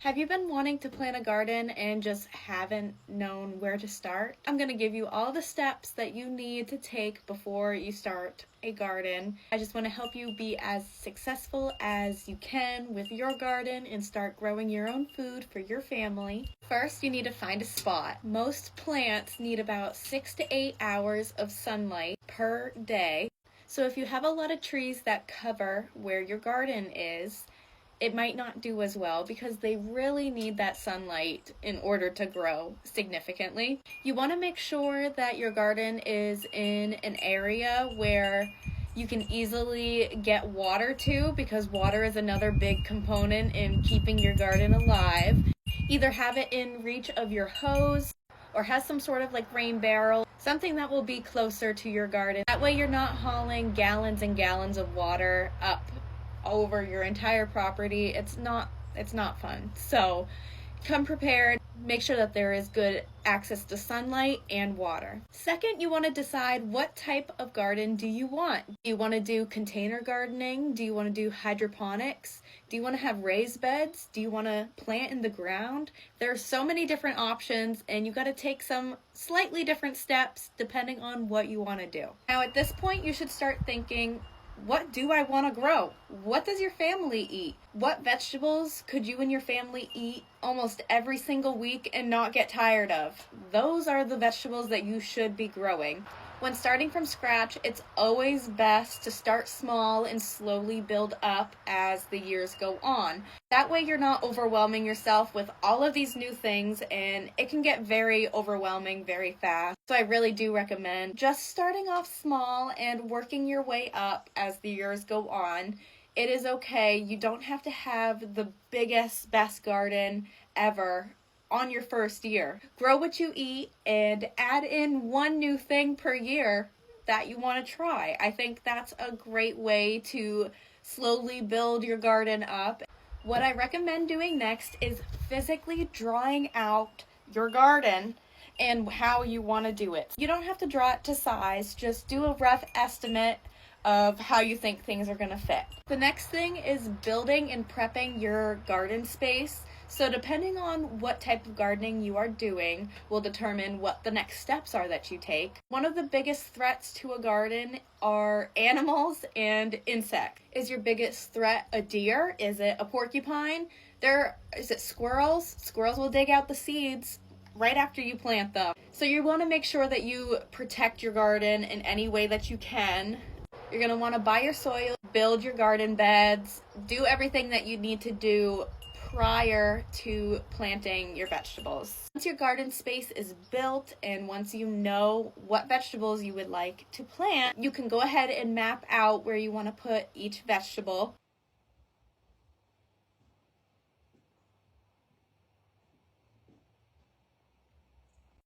Have you been wanting to plant a garden and just haven't known where to start? I'm going to give you all the steps that you need to take before you start a garden. I just want to help you be as successful as you can with your garden and start growing your own food for your family. First, you need to find a spot. Most plants need about 6 to 8 hours of sunlight per day. So if you have a lot of trees that cover where your garden is, it might not do as well because they really need that sunlight in order to grow significantly. You want to make sure that your garden is in an area where you can easily get water to, because water is another big component in keeping your garden alive. Either have it in reach of your hose or has some sort of rain barrel, something that will be closer to your garden. That way you're not hauling gallons and gallons of water up over your entire property. It's not fun. So come prepared. Make sure that there is good access to sunlight and water. Second, you want to decide what type of garden do you want. Do you want to do container gardening? Do you want to do hydroponics? Do you want to have raised beds? Do you want to plant in the ground? There are so many different options, and you got to take some slightly different steps depending on what you want to do. Now at this point, you should start thinking, what do I want to grow? What does your family eat? What vegetables could you and your family eat almost every single week and not get tired of? Those are the vegetables that you should be growing. When starting from scratch, it's always best to start small and slowly build up as the years go on. That way you're not overwhelming yourself with all of these new things, and it can get very overwhelming very fast. So I really do recommend just starting off small and working your way up as the years go on. It is okay. You don't have to have the biggest, best garden ever on your first year. Grow what you eat and add in one new thing per year that you want to try. I think that's a great way to slowly build your garden up. What I recommend doing next is physically drawing out your garden and how you want to do it. You don't have to draw it to size, just do a rough estimate of how you think things are going to fit. The next thing is building and prepping your garden space. So depending on what type of gardening you are doing will determine what the next steps are that you take. One of the biggest threats to a garden are animals and insects. Is your biggest threat a deer? Is it a porcupine? Is it squirrels? Squirrels will dig out the seeds right after you plant them. So you want to make sure that you protect your garden in any way that you can. You're going to want to buy your soil, build your garden beds, do everything that you need to do prior to planting your vegetables. Once your garden space is built and once you know what vegetables you would like to plant, you can go ahead and map out where you want to put each vegetable.